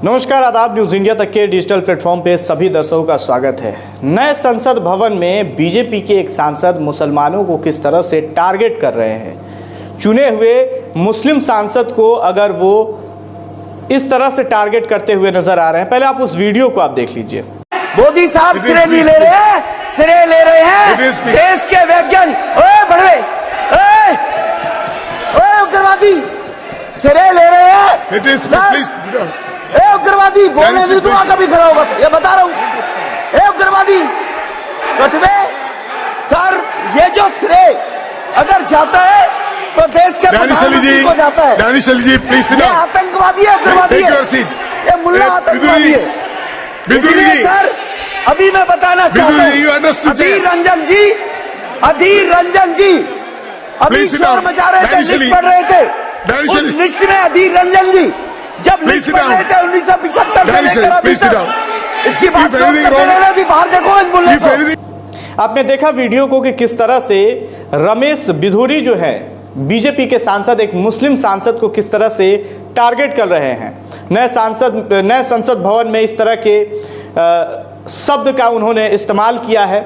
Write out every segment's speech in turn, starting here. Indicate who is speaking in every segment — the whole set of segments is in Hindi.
Speaker 1: नमस्कार, आदाब। न्यूज़ इंडिया तक के डिजिटल प्लेटफॉर्म पे सभी दर्शकों का स्वागत है। नए संसद भवन में बीजेपी के एक सांसद मुसलमानों को किस तरह से टारगेट कर रहे हैं। चुने हुए मुस्लिम सांसद को अगर वो इस तरह से टारगेट करते हुए नजर आ रहे हैं, पहले आप उस वीडियो को आप देख लीजिए।
Speaker 2: मोदी साहब सिरे नहीं ले रहे हैं, सिरे ले रहे हैं देश के वैज्ञानिक। उग्रवादी सिरे ले रहे हैं। उग्रवादी बोलने नहीं दूंगा कभी खड़ा होगा, ये बता रहा हूं। उग्रवादी कटवे सर, ये जो श्रेय अगर जाता है तो देश के प्रधानमंत्री को जाता है।
Speaker 3: जी प्लीज,
Speaker 2: ये आतंकवादी है, उग्रवादी है, ये मुल्ला आतंकवादी है। इसलिए सर अभी मैं बताना चाहता हूं, अधीर रंजन जी अभी शोर मचा रहे थे, लिस्ट पढ़ रहे थे। उस लिस्ट में अधीर रंजन जी जब लिस्ट पढ़ रहे थे 1975 से लेकर अभी तक इसकी बात करते बाहर देखो इस मुल्ले को।
Speaker 1: आपने देखा वीडियो को कि किस तरह से रमेश बिधूरी जो है बीजेपी के सांसद, एक मुस्लिम सांसद को किस तरह से टारगेट कर रहे हैं। नए संसद भवन में इस तरह के शब्द का उन्होंने इस्तेमाल किया है।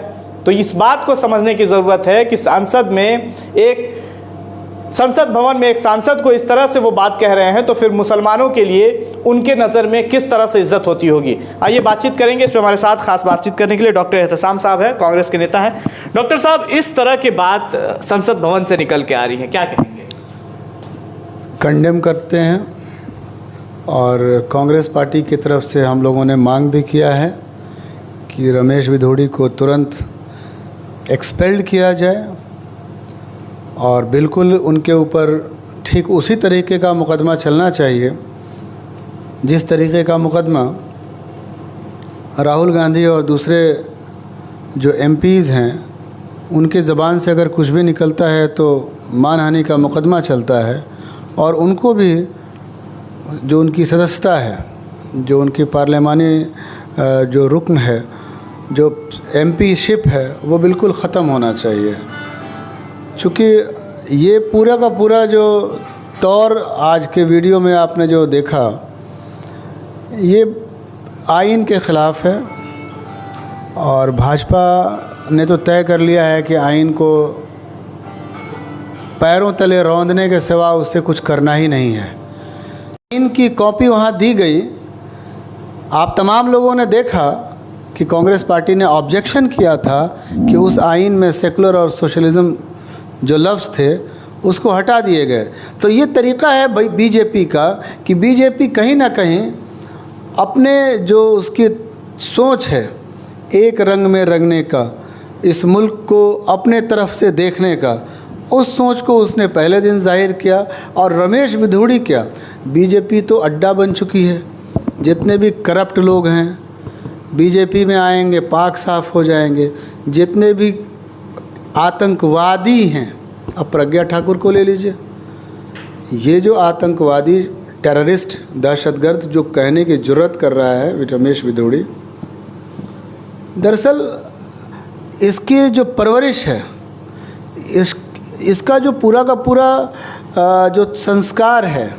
Speaker 1: तो इस बात को समझने की ज़रूरत है कि संसद भवन में एक सांसद को इस तरह से वो बात कह रहे हैं, तो फिर मुसलमानों के लिए उनके नज़र में किस तरह से इज्जत होती होगी। आइए बातचीत करेंगे। इस पर हमारे साथ खास बातचीत करने के लिए डॉक्टर एहतसाम साहब हैं, कांग्रेस के नेता हैं। डॉक्टर साहब, इस तरह की बात संसद भवन से निकल के आ रही है, क्या कहेंगे?
Speaker 4: कंडेम करते हैं, और कांग्रेस पार्टी की तरफ से हम लोगों ने मांग भी किया है कि रमेश बिधूरी को तुरंत एक्सपेल्ड किया जाए और बिल्कुल उनके ऊपर ठीक उसी तरीके का मुकदमा चलना चाहिए जिस तरीके का मुकदमा राहुल गांधी और दूसरे जो एमपीज़ हैं उनके ज़बान से अगर कुछ भी निकलता है तो मानहानि का मुकदमा चलता है, और उनको भी जो उनकी सदस्यता है, जो उनकी पार्लियामानी जो रुकन है, जो एमपीशिप है, वो बिल्कुल ख़त्म होना चाहिए। चूँकि ये पूरा का पूरा जो तौर आज के वीडियो में आपने जो देखा, ये आइन के ख़िलाफ़ है, और भाजपा ने तो तय कर लिया है कि आइन को पैरों तले रौंदने के सिवा उससे कुछ करना ही नहीं है। इनकी कॉपी वहाँ दी गई। आप तमाम लोगों ने देखा कि कांग्रेस पार्टी ने ऑब्जेक्शन किया था कि उस आइन में सेकुलर और सोशलिज्म जो लफ्ज़ थे उसको हटा दिए गए। तो ये तरीक़ा है बीजेपी का कि बीजेपी कहीं ना कहीं अपने जो उसकी सोच है एक रंग में रंगने का, इस मुल्क को अपने तरफ से देखने का, उस सोच को उसने पहले दिन जाहिर किया। और रमेश बिधूरी क्या, बीजेपी तो अड्डा बन चुकी है। जितने भी करप्ट लोग हैं बीजेपी में आएंगे, पाक साफ हो जाएंगे। जितने भी आतंकवादी हैं, अब प्रज्ञा ठाकुर को ले लीजिए, ये जो आतंकवादी टेररिस्ट दहशतगर्द जो कहने की जुर्रत कर रहा है रमेश बिधूरी, दरअसल इसकी जो परवरिश है, इसका जो पूरा का पूरा जो संस्कार है,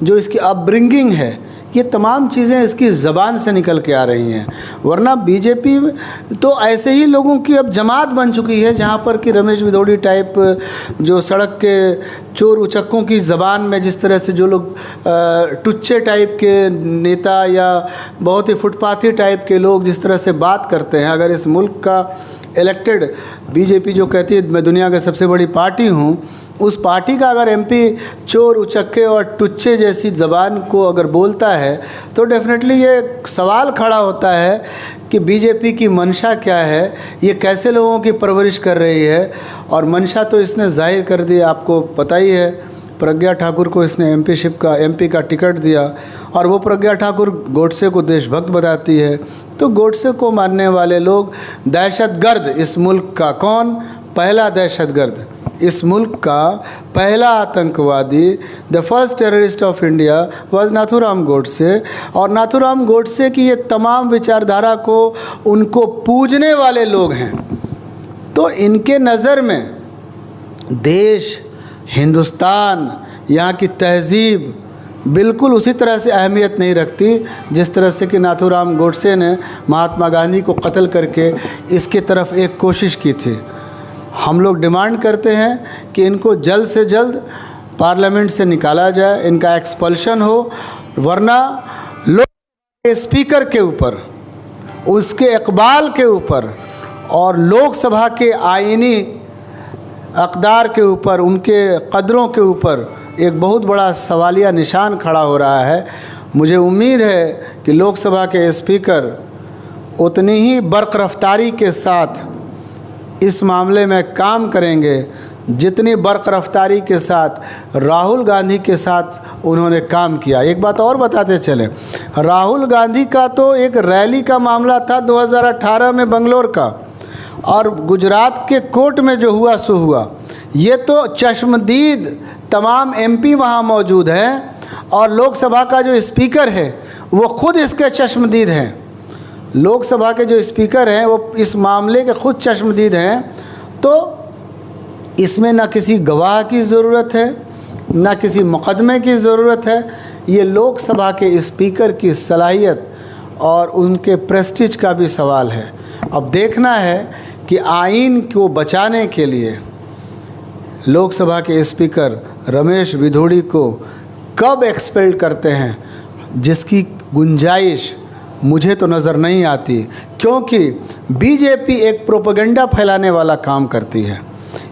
Speaker 4: जो इसकी अपब्रिंगिंग है, ये तमाम चीज़ें इसकी ज़बान से निकल के आ रही हैं। वरना बीजेपी तो ऐसे ही लोगों की अब जमात बन चुकी है जहाँ पर कि रमेश बिधूरी टाइप जो सड़क के चोर उचक्कों की ज़बान में जिस तरह से जो लोग टुच्चे टाइप के नेता या बहुत ही फुटपाथी टाइप के लोग जिस तरह से बात करते हैं, अगर इस मुल्क का इलेक्टेड बीजेपी जो कहती है मैं दुनिया की सबसे बड़ी पार्टी हूँ, उस पार्टी का अगर एमपी चोर उचक्के और टुच्चे जैसी ज़बान को अगर बोलता है तो डेफिनेटली ये सवाल खड़ा होता है कि बीजेपी की मंशा क्या है, ये कैसे लोगों की परवरिश कर रही है। और मंशा तो इसने जाहिर कर दी, आपको पता ही है। प्रज्ञा ठाकुर को इसने एमपी का टिकट दिया, और वो प्रज्ञा ठाकुर गोडसे को देशभक्त बताती है। तो गोडसे को मानने वाले लोग दहशतगर्द, इस मुल्क का कौन पहला दहशतगर्द, इस मुल्क का पहला आतंकवादी, the first terrorist of India was Nathuram Godse. और नाथूराम गोडसे की ये तमाम विचारधारा को उनको पूजने वाले लोग हैं। तो इनके नज़र में देश, हिंदुस्तान, यहाँ की तहजीब, बिल्कुल उसी तरह से अहमियत नहीं रखती जिस तरह से कि नाथूराम गोडसे ने महात्मा गांधी को कत्ल करके इसकी तरफ एक कोशिश की थी। हम लोग डिमांड करते हैं कि इनको जल्द से जल्द पार्लियामेंट से निकाला जाए, इनका एक्सपल्शन हो, वरना लोग स्पीकर के ऊपर, उसके इकबाल के ऊपर और लोकसभा के आईनी अक़दार के ऊपर, उनके कदरों के ऊपर एक बहुत बड़ा सवालिया निशान खड़ा हो रहा है। मुझे उम्मीद है कि लोकसभा के स्पीकर उतनी ही बर्क़ रफ्तारी के साथ इस मामले में काम करेंगे जितनी बर्क़ रफ्तारी के साथ राहुल गांधी के साथ उन्होंने काम किया। एक बात और बताते चले, राहुल गांधी का तो एक रैली का मामला था 2018 में बंगलोर का, और गुजरात के कोर्ट में जो हुआ सो हुआ। ये तो चश्मदीद तमाम एमपी वहाँ मौजूद हैं, और लोकसभा का जो स्पीकर है वो ख़ुद इसके चश्मदीद हैं। लोकसभा के जो स्पीकर हैं वो इस मामले के ख़ुद चश्मदीद हैं। तो इसमें ना किसी गवाह की ज़रूरत है, ना किसी मुकदमे की ज़रूरत है। ये लोकसभा के स्पीकर की सलाहियत और उनके प्रेस्टीज का भी सवाल है। अब देखना है कि आइन को बचाने के लिए लोकसभा के स्पीकर रमेश बिधूड़ी को कब एक्सपेल करते हैं, जिसकी गुंजाइश मुझे तो नज़र नहीं आती, क्योंकि बीजेपी एक प्रोपेगेंडा फैलाने वाला काम करती है।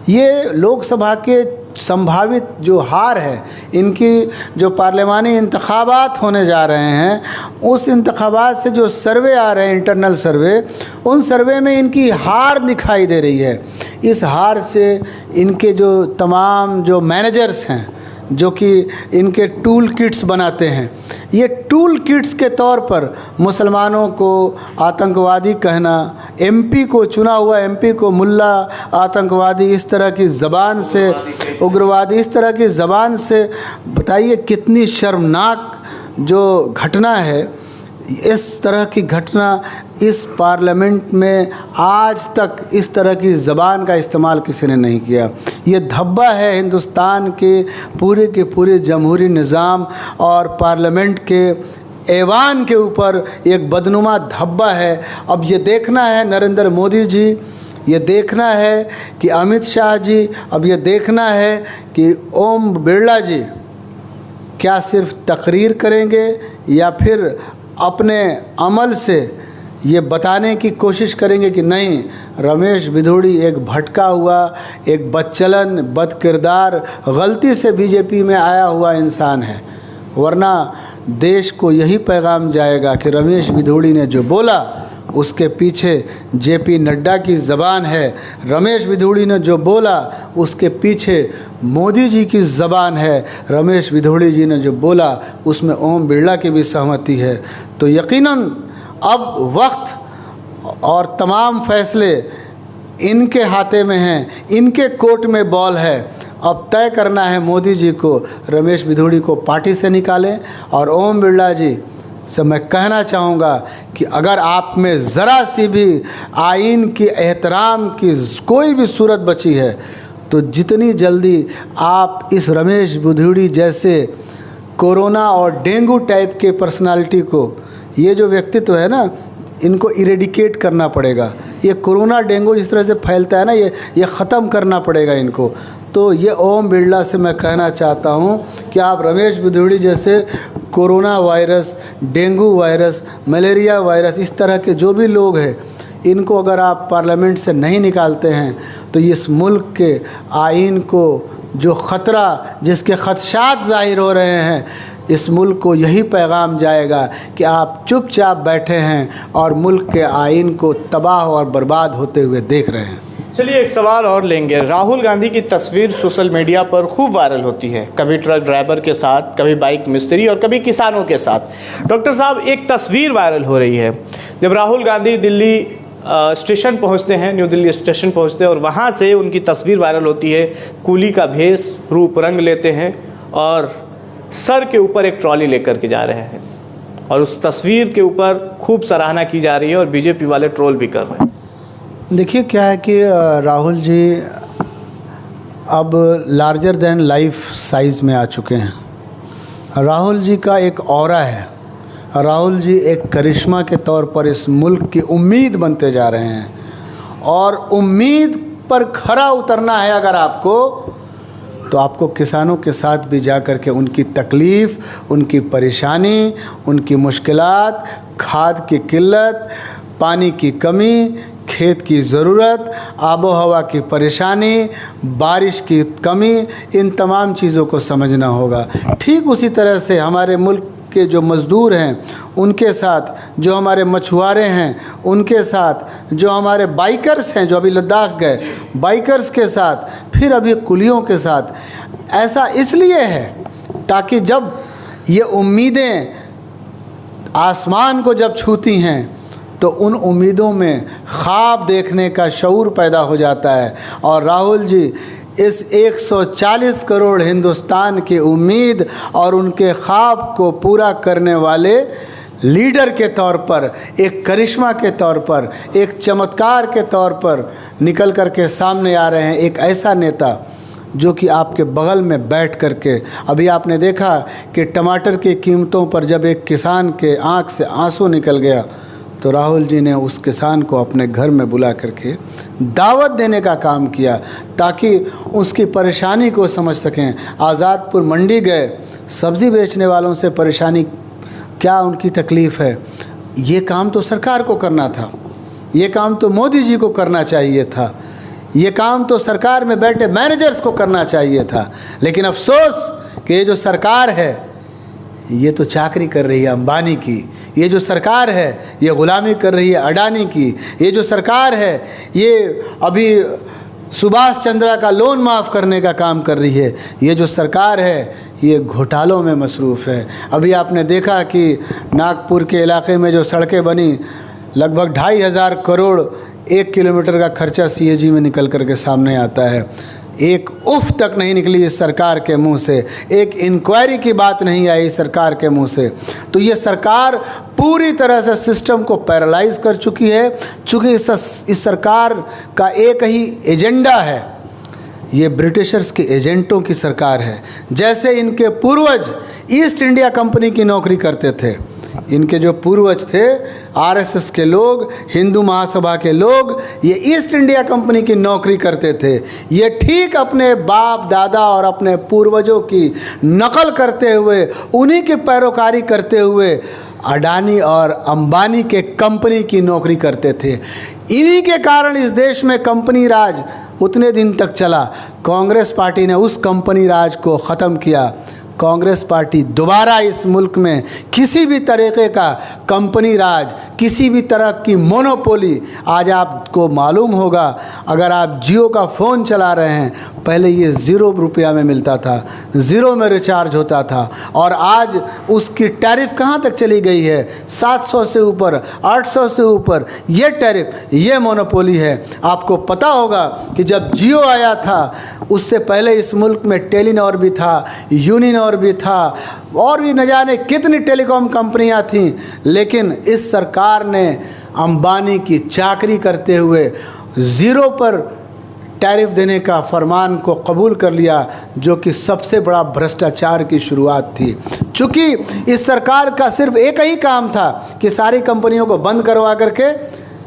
Speaker 4: ये लोकसभा के संभावित जो हार है, इनकी जो पार्लिमानी इंतखाबात होने जा रहे हैं, उस इंतखाबात से जो सर्वे आ रहे हैं, इंटरनल सर्वे, उन सर्वे में इनकी हार दिखाई दे रही है। इस हार से इनके जो तमाम जो मैनेजर्स हैं, जो कि इनके टूल किट्स बनाते हैं, ये टूल किट्स के तौर पर मुसलमानों को आतंकवादी कहना, एमपी को, चुना हुआ एमपी को मुल्ला, आतंकवादी, इस तरह की ज़बान से, उग्रवादी, इस तरह की ज़बान से, बताइए कितनी शर्मनाक जो घटना है। इस तरह की घटना इस पार्लियामेंट में आज तक इस तरह की ज़बान का इस्तेमाल किसी ने नहीं किया। ये धब्बा है हिंदुस्तान के पूरे जमहूरी निज़ाम और पार्लियामेंट के ऐवान के ऊपर एक बदनुमा धब्बा है। अब ये देखना है नरेंद्र मोदी जी, ये देखना है कि अमित शाह जी, अब ये देखना है कि ओम बिरला जी क्या सिर्फ तकरीर करेंगे या फिर अपने अमल से ये बताने की कोशिश करेंगे कि नहीं, रमेश बिधूड़ी एक भटका हुआ, एक बदचलन, बदकिरदार, गलती से बीजेपी में आया हुआ इंसान है। वरना देश को यही पैगाम जाएगा कि रमेश बिधूड़ी ने जो बोला उसके पीछे जेपी नड्डा की ज़बान है, रमेश बिधूड़ी ने जो बोला उसके पीछे मोदी जी की ज़बान है, रमेश बिधूड़ी जी ने जो बोला उसमें ओम बिरला की भी सहमति है। तो यकीनन अब वक्त और तमाम फैसले इनके हाथे में हैं, इनके कोर्ट में बॉल है। अब तय करना है मोदी जी को रमेश बिधूड़ी को पार्टी से निकालें। और ओम बिरला जी से मैं कहना चाहूँगा कि अगर आप में ज़रा सी भी आइन की एहतराम की कोई भी सूरत बची है तो जितनी जल्दी आप इस रमेश बिधूड़ी जैसे कोरोना और डेंगू टाइप के पर्सनालिटी को, ये जो व्यक्तित्व है ना, इनको इरेडिकेट करना पड़ेगा। ये कोरोना डेंगू जिस तरह से फैलता है ना, ये ख़त्म करना पड़ेगा इनको। तो ये ओम बिरला से मैं कहना चाहता हूँ कि आप रमेश बिधूड़ी जैसे corona virus, dengue virus, malaria virus, इस तरह के जो भी लोग हैं, इनको अगर आप पार्लियामेंट से नहीं निकालते हैं तो इस मुल्क के आइन को जो ख़तरा, जिसके खदशात ज़ाहिर हो रहे हैं, इस मुल्क को यही पैगाम जाएगा कि आप चुपचाप बैठे हैं और मुल्क के आइन को तबाह और बर्बाद होते हुए देख रहे हैं।
Speaker 1: चलिए एक सवाल और लेंगे। राहुल गांधी की तस्वीर सोशल मीडिया पर खूब वायरल होती है, कभी ट्रक ड्राइवर के साथ, कभी बाइक मिस्त्री और कभी किसानों के साथ। डॉक्टर साहब, एक तस्वीर वायरल हो रही है जब राहुल गांधी दिल्ली स्टेशन पहुंचते हैं, न्यू दिल्ली स्टेशन पहुंचते हैं और वहां से उनकी तस्वीर वायरल होती है। कूली का भेष, रूप रंग लेते हैं और सर के ऊपर एक ट्रॉली लेकर के जा रहे हैं, और उस तस्वीर के ऊपर खूब सराहना की जा रही है और बीजेपी वाले ट्रोल भी कर रहे हैं।
Speaker 4: देखिए क्या है कि राहुल जी अब लार्जर देन लाइफ साइज़ में आ चुके हैं। राहुल जी का एक ऑरा है। राहुल जी एक करिश्मा के तौर पर इस मुल्क की उम्मीद बनते जा रहे हैं और उम्मीद पर खरा उतरना है अगर आपको, तो आपको किसानों के साथ भी जा कर के उनकी तकलीफ़, उनकी परेशानी, उनकी मुश्किलात, खाद की किल्लत, पानी की कमी, खेत की ज़रूरत, आबो हवा की परेशानी, बारिश की कमी, इन तमाम चीज़ों को समझना होगा। ठीक उसी तरह से हमारे मुल्क के जो मज़दूर हैं उनके साथ, जो हमारे मछुआरे हैं उनके साथ, जो हमारे बाइकर्स हैं जो अभी लद्दाख गए, बाइकर्स के साथ, फिर अभी कुलियों के साथ, ऐसा इसलिए है ताकि जब ये उम्मीदें आसमान को जब छूती हैं तो उन उम्मीदों में ख्वाब देखने का शऊर पैदा हो जाता है। और राहुल जी इस 140 करोड़ हिंदुस्तान की उम्मीद और उनके ख्वाब को पूरा करने वाले लीडर के तौर पर, एक करिश्मा के तौर पर, एक चमत्कार के तौर पर निकल कर के सामने आ रहे हैं। एक ऐसा नेता जो कि आपके बगल में बैठ कर के, अभी आपने देखा कि टमाटर की कीमतों पर जब एक किसान के आंख से आंसू निकल गया तो राहुल जी ने उस किसान को अपने घर में बुला करके दावत देने का काम किया ताकि उसकी परेशानी को समझ सकें। आज़ादपुर मंडी गए, सब्ज़ी बेचने वालों से परेशानी क्या उनकी तकलीफ़ है, ये काम तो सरकार को करना था, ये काम तो मोदी जी को करना चाहिए था, ये काम तो सरकार में बैठे मैनेजर्स को करना चाहिए था। लेकिन अफसोस कि ये जो सरकार है ये तो चाकरी कर रही है अंबानी की, ये जो सरकार है ये ग़ुलामी कर रही है अडानी की, ये जो सरकार है ये अभी सुभाष चंद्रा का लोन माफ़ करने का काम कर रही है, ये जो सरकार है ये घोटालों में मसरूफ़ है। अभी आपने देखा कि नागपुर के इलाके में जो सड़कें बनी, लगभग 2,500 करोड़ 1 किलोमीटर का खर्चा CAG में निकल कर के सामने आता है। एक उफ तक नहीं निकली इस सरकार के मुंह से, एक इंक्वायरी की बात नहीं आई सरकार के मुंह से। तो ये सरकार पूरी तरह से सिस्टम को पैरालाइज कर चुकी है। चूँकि इस सरकार का एक ही एजेंडा है, ये ब्रिटिशर्स के एजेंटों की सरकार है। जैसे इनके पूर्वज ईस्ट इंडिया कंपनी की नौकरी करते थे, इनके जो पूर्वज थे RSS के लोग, हिंदू महासभा के लोग, ये ईस्ट इंडिया कंपनी की नौकरी करते थे। ये ठीक अपने बाप दादा और अपने पूर्वजों की नकल करते हुए, उन्हीं की पैरोकारी करते हुए अडानी और अंबानी के कंपनी की नौकरी करते थे। इन्हीं के कारण इस देश में कंपनी राज उतने दिन तक चला। कांग्रेस पार्टी ने उस कंपनी राज को ख़त्म किया। कांग्रेस पार्टी दोबारा इस मुल्क में किसी भी तरीके का कंपनी राज, किसी भी तरह की मोनोपोली, आज आपको मालूम होगा अगर आप जियो का फ़ोन चला रहे हैं, पहले ये 0 रुपया में मिलता था, 0 में रिचार्ज होता था, और आज उसकी टैरिफ कहाँ तक चली गई है, 700 से ऊपर, 800 से ऊपर ये टैरिफ, ये मोनोपोली है। आपको पता होगा कि जब जियो आया था उससे पहले इस मुल्क में टेलीनॉर भी था, यूनिनॉर भी था, और भी न जाने कितनी टेलीकॉम कंपनियां थीं। लेकिन इस सरकार ने अंबानी की चाकरी करते हुए 0 पर टैरिफ देने का फरमान को कबूल कर लिया, जो कि सबसे बड़ा भ्रष्टाचार की शुरुआत थी। चूँकि इस सरकार का सिर्फ एक ही काम था कि सारी कंपनियों को बंद करवा करके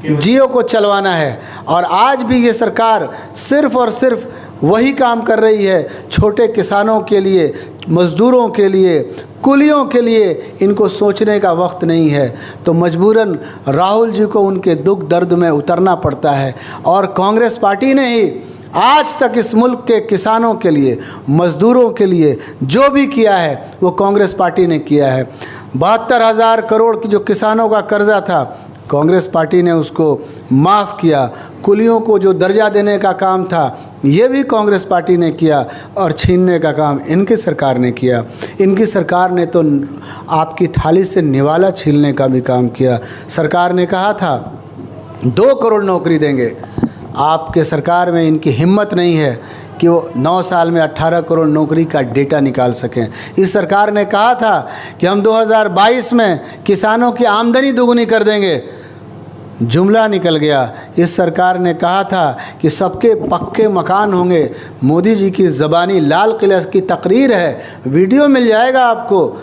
Speaker 4: जियो को चलवाना है, और आज भी ये सरकार सिर्फ और सिर्फ वही काम कर रही है। छोटे किसानों के लिए, मज़दूरों के लिए, कुलियों के लिए इनको सोचने का वक्त नहीं है। तो मजबूरन राहुल जी को उनके दुख दर्द में उतरना पड़ता है। और कांग्रेस पार्टी ने ही आज तक इस मुल्क के किसानों के लिए, मज़दूरों के लिए जो भी किया है वो कांग्रेस पार्टी ने किया है। 72,000 करोड़ की जो किसानों का कर्जा था, कांग्रेस पार्टी ने उसको माफ़ किया। कुलियों को जो दर्जा देने का काम था ये भी कांग्रेस पार्टी ने किया, और छीनने का काम इनकी सरकार ने किया। इनकी सरकार ने तो आपकी थाली से निवाला छीनने का भी काम किया। सरकार ने कहा था 2 करोड़ नौकरी देंगे, आपके सरकार में इनकी हिम्मत नहीं है कि वो 9 साल में 18 करोड़ नौकरी का डेटा निकाल सकें। इस सरकार ने कहा था कि हम 2022 में किसानों की आमदनी दोगुनी कर देंगे, जुमला निकल गया। इस सरकार ने कहा था कि सबके पक्के मकान होंगे। मोदी जी की ज़बानी लाल किला की तकरीर है, वीडियो मिल जाएगा आपको,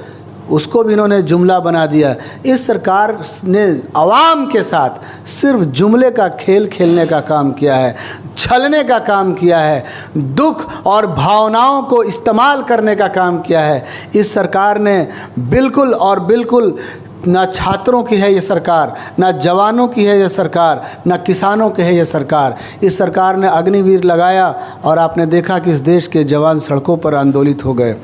Speaker 4: उसको भी इन्होंने जुमला बना दिया। इस सरकार ने आवाम के साथ सिर्फ जुमले का खेल खेलने का काम किया है, छलने का काम किया है, दुख और भावनाओं को इस्तेमाल करने का काम किया है। इस सरकार ने बिल्कुल और बिल्कुल ना छात्रों की है ये सरकार, ना जवानों की है ये सरकार, ना किसानों की है ये सरकार। इस सरकार ने अग्निवीर लगाया और आपने देखा कि इस देश के जवान सड़कों पर आंदोलित हो गए।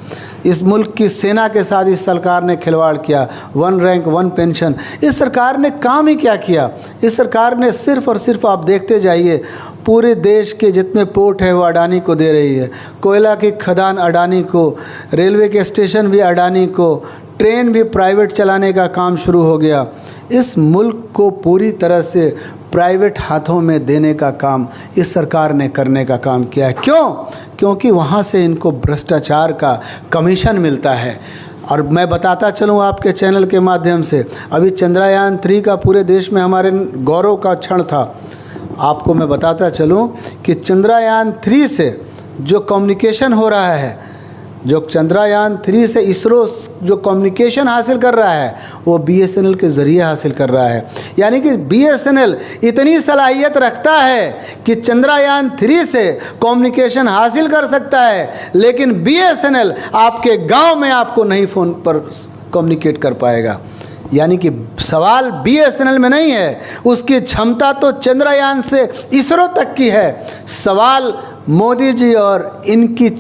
Speaker 4: इस मुल्क की सेना के साथ इस सरकार ने खिलवाड़ किया, 1 रैंक 1 पेंशन। इस सरकार ने काम ही क्या किया? इस सरकार ने सिर्फ और सिर्फ, आप देखते जाइए, पूरे देश के जितने पोर्ट है वो अडानी को दे रही है, कोयला की खदान अडानी को, रेलवे के स्टेशन भी अडानी को, ट्रेन भी प्राइवेट चलाने का काम शुरू हो गया। इस मुल्क को पूरी तरह से प्राइवेट हाथों में देने का काम इस सरकार ने करने का काम किया है। क्यों? क्योंकि वहाँ से इनको भ्रष्टाचार का कमीशन मिलता है। और मैं बताता चलूँ आपके चैनल के माध्यम से, अभी चंद्रयान 3 का पूरे देश में हमारे गौरव का क्षण था। आपको मैं बताता चलूँ कि चंद्रयान 3 से जो कम्युनिकेशन हो रहा है, जो चंद्रयान 3 से इसरो जो कम्युनिकेशन हासिल कर रहा है वो BSNL के ज़रिए हासिल कर रहा है। यानी कि BSNL इतनी सलाहियत रखता है कि चंद्रयान 3 से कम्युनिकेशन हासिल कर सकता है, लेकिन BSNL आपके गांव में आपको नहीं फ़ोन पर कम्युनिकेट कर पाएगा। यानी कि सवाल BSNL में नहीं है, उसकी क्षमता तो चंद्रयान से इसरो तक की है। सवाल मोदी जी और इनकी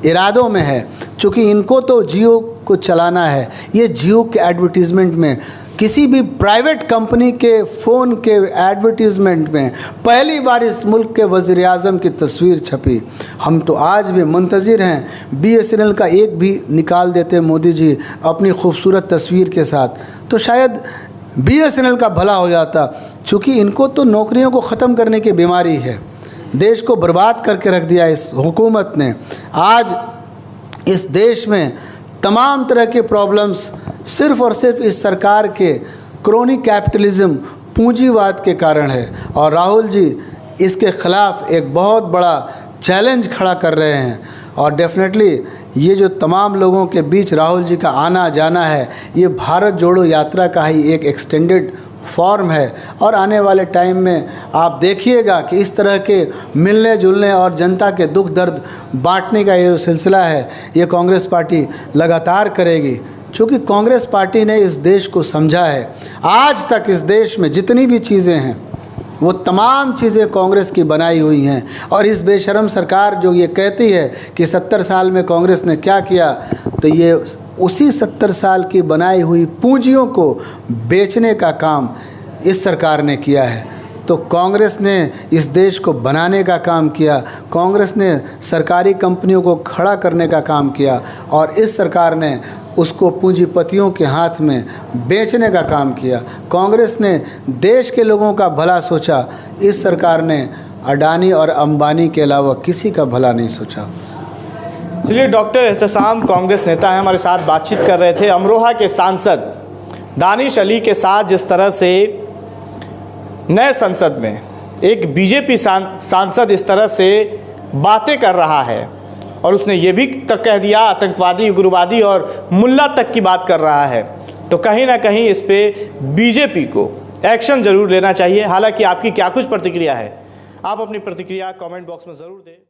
Speaker 4: इरादों में है, चूँकि इनको तो जियो को चलाना है। ये जियो के एडवर्टीज़मेंट में, किसी भी प्राइवेट कंपनी के फ़ोन के एडवर्टीज़मेंट में पहली बार इस मुल्क के वज़ीर आज़म की तस्वीर छपी। हम तो आज भी मुंतज़िर हैं, BSNL का एक भी निकाल देते मोदी जी अपनी खूबसूरत तस्वीर के साथ, तो शायद BSNL का भला हो जाता। चूँकि इनको तो नौकरियों को ख़त्म करने की बीमारी है, देश को बर्बाद करके रख दिया इस हुकूमत ने। आज इस देश में तमाम तरह के प्रॉब्लम्स सिर्फ़ और सिर्फ इस सरकार के क्रोनी कैपिटलिज़म, पूंजीवाद के कारण है। और राहुल जी इसके ख़िलाफ़ एक बहुत बड़ा चैलेंज खड़ा कर रहे हैं। और डेफिनेटली ये जो तमाम लोगों के बीच राहुल जी का आना जाना है, ये भारत जोड़ो यात्रा का ही एक एक्सटेंडेड फॉर्म है। और आने वाले टाइम में आप देखिएगा कि इस तरह के मिलने जुलने और जनता के दुख दर्द बांटने का ये सिलसिला है, ये कांग्रेस पार्टी लगातार करेगी। चूँकि कांग्रेस पार्टी ने इस देश को समझा है। आज तक इस देश में जितनी भी चीज़ें हैं वो तमाम चीज़ें कांग्रेस की बनाई हुई हैं। और इस बेशरम सरकार जो ये कहती है कि 70 साल में कांग्रेस ने क्या किया, तो ये उसी 70 साल की बनाई हुई पूंजियों को बेचने का काम इस सरकार ने किया है। तो कांग्रेस ने इस देश को बनाने का काम किया, कांग्रेस ने सरकारी कंपनियों को खड़ा करने का काम किया, और इस सरकार ने उसको पूंजीपतियों के हाथ में बेचने का काम किया। कांग्रेस ने देश के लोगों का भला सोचा, इस सरकार ने अडानी और अंबानी के अलावा किसी का भला नहीं सोचा।
Speaker 1: चलिए, डॉक्टर एहतसाम कांग्रेस नेता हैं, हमारे साथ बातचीत कर रहे थे। अमरोहा के सांसद दानिश अली के साथ जिस तरह से नए संसद में एक बीजेपी सांसद इस तरह से बातें कर रहा है, और उसने ये भी तक कह दिया आतंकवादी, उग्रवादी और मुल्ला तक की बात कर रहा है, तो कहीं ना कहीं इस पे बीजेपी को एक्शन ज़रूर लेना चाहिए। हालांकि आपकी क्या कुछ प्रतिक्रिया है, आप अपनी प्रतिक्रिया कमेंट बॉक्स में ज़रूर दें।